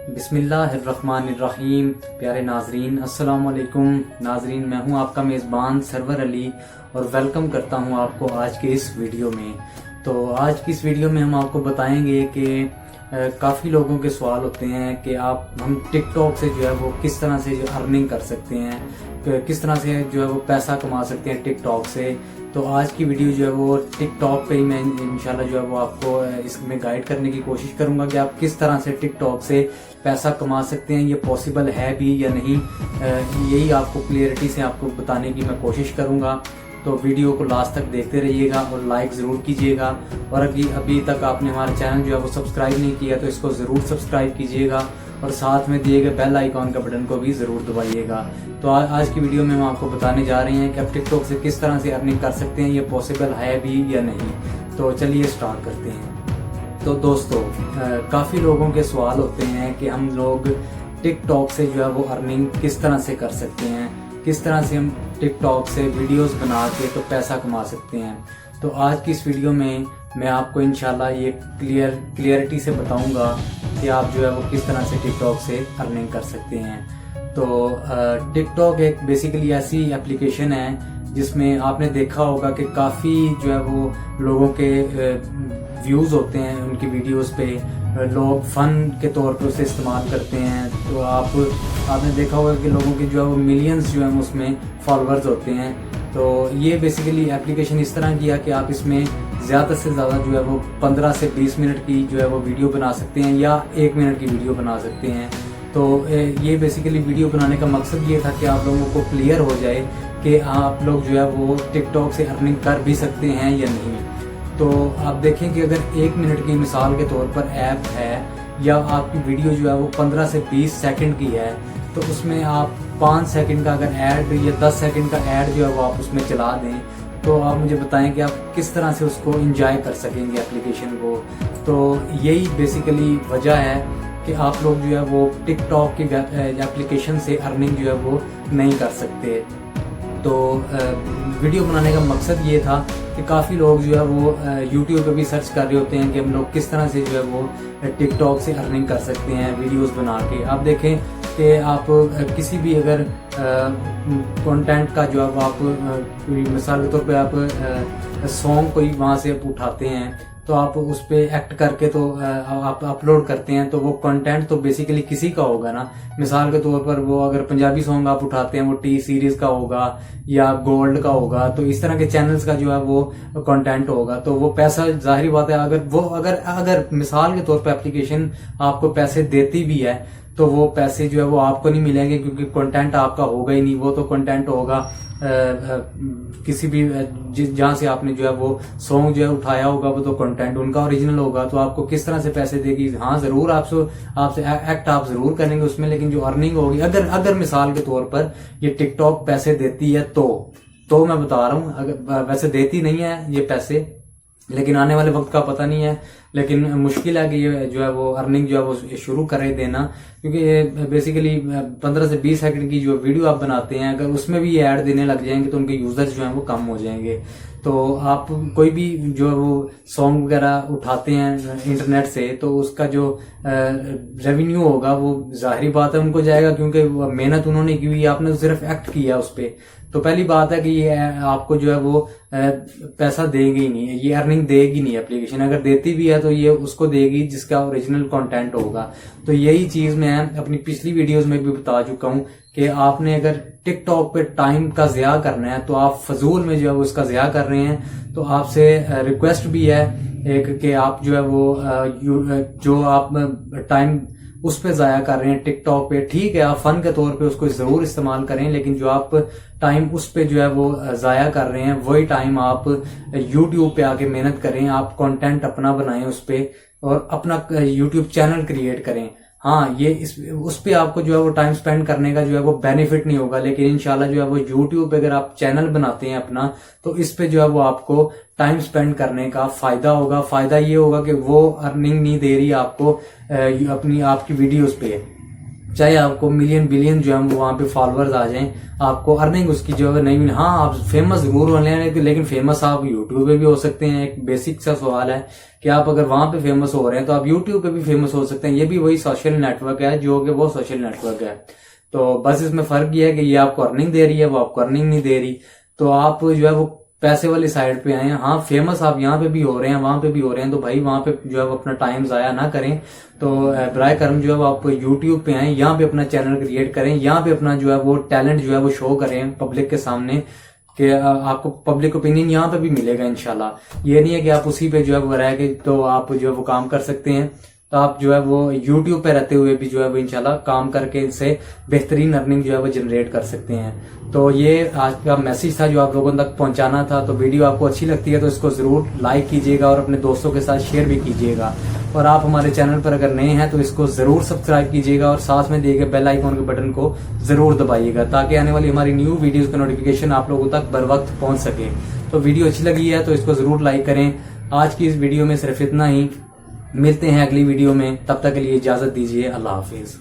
بسم اللہ الرحمن الرحیم۔ پیارے ناظرین السلام علیکم۔ ناظرین میں ہوں آپ کا میزبان سرور علی اور ویلکم کرتا ہوں آپ کو آج کے اس ویڈیو میں۔ تو آج کی اس ویڈیو میں ہم آپ کو بتائیں گے کہ کافی لوگوں کے سوال ہوتے ہیں کہ ہم ٹک ٹاک سے جو ہے وہ کس طرح سے ارننگ کر سکتے ہیں، کس طرح سے جو ہے وہ پیسہ کما سکتے ہیں ٹک ٹاک سے۔ تو آج کی ویڈیو جو ہے وہ ٹک ٹاک پہ ہی میں انشاءاللہ جو ہے وہ آپ کو اس میں گائیڈ کرنے کی کوشش کروں گا کہ آپ کس طرح سے ٹک ٹاک سے پیسہ کما سکتے ہیں، یہ پاسبل ہے بھی یا نہیں، یہی آپ کو کلیئرٹی سے آپ کو بتانے کی میں کوشش کروں گا۔ تو ویڈیو کو لاسٹ تک دیکھتے رہیے گا اور لائک ضرور کیجیے گا، اور ابھی تک آپ نے ہمارا چینل جو ہے وہ سبسکرائب نہیں کیا تو اس کو ضرور سبسکرائب کیجیے گا، اور ساتھ میں دیے گئے بیل آئیکن کا بٹن کو بھی ضرور دبائیے گا۔ تو آج کی ویڈیو میں ہم آپ کو بتانے جا رہے ہیں کہ آپ ٹک ٹاک سے کس طرح سے ارننگ کر سکتے ہیں، یہ پاسبل ہے بھی یا نہیں۔ تو چلیے اسٹارٹ کرتے ہیں۔ تو دوستو، کافی لوگوں کے سوال ہوتے ہیں کہ ہم لوگ ٹک ٹاک سے جو ہے وہ ارننگ کس طرح سے کر سکتے ہیں، کس طرح سے ہم ٹک ٹاک سے ویڈیوز بنا کے تو پیسہ کما سکتے ہیں۔ تو آج کی اس ویڈیو میں آپ کو انشاءاللہ یہ کلیئرٹی سے بتاؤں گا کہ آپ جو ہے وہ کس طرح سے ٹک ٹاک سے ارننگ کر سکتے ہیں۔ تو ٹک ٹاک ایک بیسیکلی ایسی اپلیکیشن ہے جس میں آپ نے دیکھا ہوگا کہ کافی جو ہے وہ لوگوں کے ویوز ہوتے ہیں ان کی ویڈیوز پہ، لوگ فن کے طور پہ اسے استعمال کرتے ہیں۔ تو آپ نے دیکھا ہوگا کہ لوگوں کے جو ہے وہ ملینز جو ہیں اس میں فالوورز ہوتے ہیں۔ تو یہ بیسیکلی اپلیکیشن اس طرح کیا کہ آپ اس میں زیادہ سے زیادہ جو ہے وہ 15 سے 20 منٹ کی جو ہے وہ ویڈیو بنا سکتے ہیں، یا 1 منٹ کی ویڈیو بنا سکتے ہیں۔ تو یہ بیسیکلی ویڈیو بنانے کا مقصد یہ تھا کہ آپ لوگوں کو کلیئر ہو جائے کہ آپ لوگ جو ہے وہ ٹک ٹاک سے ارننگ کر بھی سکتے ہیں یا نہیں۔ تو آپ دیکھیں کہ اگر 1 منٹ کی مثال کے طور پر ایپ ہے، یا آپ کی ویڈیو جو ہے وہ 15 سے 20 سیکنڈ کی ہے، تو اس میں آپ 5 سیکنڈ کا اگر ایڈ یا 10 سیکنڈ کا ایڈ جو ہے وہ آپ اس میں چلا دیں، تو آپ مجھے بتائیں کہ آپ کس طرح سے اس کو انجوائے کر سکیں گے اپلیکیشن کو۔ تو یہی بیسیکلی وجہ ہے کہ آپ لوگ جو ہے وہ ٹک ٹاک کی اپلیکیشن سے ارننگ جو ہے وہ نہیں کر سکتے۔ تو ویڈیو بنانے کا مقصد یہ تھا کہ کافی لوگ جو ہے وہ یوٹیوب پہ بھی سرچ کر رہے ہوتے ہیں کہ ہم لوگ کس طرح سے جو ہے وہ ٹک ٹاک سے ارننگ کر سکتے ہیں ویڈیوز بنا کے۔ آپ دیکھیں کہ آپ کسی بھی اگر کنٹینٹ کا جو ہے وہ آپ مثال کے طور پہ آپ سانگ کوئی وہاں سے آپ اٹھاتے ہیں، تو آپ اس پہ ایکٹ کر کے تو آپ اپلوڈ کرتے ہیں، تو وہ کنٹینٹ تو بیسیکلی کسی کا ہوگا نا۔ مثال کے طور پر وہ اگر پنجابی سانگ آپ اٹھاتے ہیں، وہ ٹی سیریز کا ہوگا یا گولڈ کا ہوگا، تو اس طرح کے چینلز کا جو ہے وہ کنٹینٹ ہوگا، تو وہ پیسہ ظاہری بات ہے اگر مثال کے طور پہ اپلیکیشن آپ کو پیسے دیتی بھی ہے، تو وہ پیسے جو ہے وہ آپ کو نہیں ملیں گے، کیونکہ کنٹینٹ آپ کا ہوگا ہی نہیں۔ وہ تو کنٹینٹ ہوگا کسی بھی جہاں سے آپ نے جو ہے وہ سانگ جو ہے اٹھایا ہوگا، وہ تو کنٹینٹ ان کا اوریجنل ہوگا۔ تو آپ کو کس طرح سے پیسے دے گی؟ ہاں ضرور آپ سے ایکٹ آپ ضرور کریں گے اس میں، لیکن جو ارننگ ہوگی اگر مثال کے طور پر یہ ٹک ٹاک پیسے دیتی ہے تو میں بتا رہا ہوں، اگر ویسے دیتی نہیں ہے یہ پیسے، لیکن آنے والے وقت کا پتہ نہیں ہے، لیکن مشکل ہے کہ یہ جو ہے وہ ارننگ جو ہے وہ شروع کرے دینا، کیونکہ یہ بیسیکلی 15 سے 20 سیکنڈ کی جو ویڈیو آپ بناتے ہیں، اگر اس میں بھی یہ ایڈ دینے لگ جائیں گے تو ان کے یوزرز جو ہیں وہ کم ہو جائیں گے۔ تو آپ کوئی بھی جو ہے وہ سانگ وغیرہ اٹھاتے ہیں انٹرنیٹ سے، تو اس کا جو ریونیو ہوگا وہ ظاہری بات ہے ان کو جائے گا، کیونکہ محنت انہوں نے کی ہوئی، آپ نے صرف ایکٹ کیا اس پہ۔ تو پہلی بات ہے کہ یہ آپ کو جو ہے وہ پیسہ دے گی نہیں، یہ ارننگ دے گی نہیں اپلیکیشن۔ اگر دیتی بھی ہے تو یہ اس کو دے گی جس کا اوریجنل کنٹینٹ ہوگا۔ تو یہی چیز میں اپنی پچھلی ویڈیوز میں بھی بتا چکا ہوں کہ آپ نے اگر ٹک ٹاک پہ ٹائم کا ضیاع کرنا ہے تو آپ فضول میں جو ہے وہ اس کا ضیاع کر رہے ہیں۔ تو آپ سے ریکویسٹ بھی ہے ایک کہ آپ جو ہے وہ جو آپ ٹائم اس پہ ضائع کر رہے ہیں ٹک ٹاک پہ، ٹھیک ہے آپ فن کے طور پہ اس کو ضرور استعمال کریں، لیکن جو آپ ٹائم اس پہ جو ہے وہ ضائع کر رہے ہیں، وہی ٹائم آپ یوٹیوب پہ آ کے محنت کریں، آپ کنٹینٹ اپنا بنائیں اس پہ، اور اپنا یوٹیوب چینل کریٹ کریں۔ ہاں یہ اس پہ آپ کو جو ہے وہ ٹائم سپینڈ کرنے کا جو ہے وہ بینیفٹ نہیں ہوگا، لیکن انشاءاللہ جو ہے وہ یوٹیوب پہ اگر آپ چینل بناتے ہیں اپنا، تو اس پہ جو ہے وہ آپ کو ٹائم سپینڈ کرنے کا فائدہ ہوگا۔ فائدہ یہ ہوگا کہ وہ ارننگ نہیں دے رہی آپ کو آپ کی ویڈیوز پہ، چاہے آپ کو ملین بلین جو ہے وہاں پہ فالوورز آ جائیں، آپ کو ارننگ اس کی جو ہے نہیں، ہاں آپ فیمس ضرور ہونے ہیں لیکن فیمس آپ یوٹیوب پہ بھی ہو سکتے ہیں. ایک بیسک سا سوال ہے کہ آپ اگر وہاں پہ فیمس ہو رہے ہیں تو آپ یوٹیوب پہ بھی فیمس ہو سکتے ہیں. یہ بھی وہی سوشل نیٹ ورک ہے جو کہ وہ سوشل نیٹ ورک ہے. تو بس اس میں فرق یہ ہے کہ یہ آپ کو ارننگ دے رہی ہے، وہ آپ کو ارننگ نہیں دے رہی. تو آپ جو ہے وہ پیسے والی سائڈ پہ آئے ہیں. ہاں فیمس آپ یہاں پہ بھی ہو رہے ہیں، وہاں پہ بھی ہو رہے ہیں، تو بھائی وہاں پہ جو ہے وہ اپنا ٹائم ضائع نہ کریں. تو برائے کرم جو ہے وہ آپ یوٹیوب پہ آئیں، یہاں پہ اپنا چینل کریٹ کریں، یہاں پہ اپنا جو ہے وہ ٹیلنٹ جو ہے وہ شو کریں پبلک کے سامنے، کہ آپ کو پبلک اوپینین یہاں پہ بھی ملے گا انشاءاللہ. یہ نہیں ہے کہ آپ اسی پہ جو ہے وہ رہ کے تو آپ جو ہے وہ کام کر سکتے ہیں. تو آپ جو ہے وہ یوٹیوب پہ رہتے ہوئے بھی جو ہے وہ انشاءاللہ کام کر کے اس سے بہترین ارننگ جو ہے وہ جنریٹ کر سکتے ہیں. تو یہ آج کا میسج تھا جو آپ لوگوں تک پہنچانا تھا. تو ویڈیو آپ کو اچھی لگتی ہے تو اس کو ضرور لائک کیجیے گا اور اپنے دوستوں کے ساتھ شیئر بھی کیجیے گا. اور آپ ہمارے چینل پر اگر نئے ہیں تو اس کو ضرور سبسکرائب کیجیے گا اور ساتھ میں دیے گئے بیل آئیکن کے بٹن کو ضرور دبائیے گا تاکہ آنے والی ہماری نیو ویڈیوز کا نوٹیفیکیشن آپ لوگوں تک بر وقت پہنچ سکے. تو ویڈیو اچھی لگی ہے تو اس کو ضرور لائک کریں. آج کی اس ویڈیو میں صرف اتنا ہی. ملتے ہیں اگلی ویڈیو میں، تب تک کے لیے اجازت دیجیے. اللہ حافظ.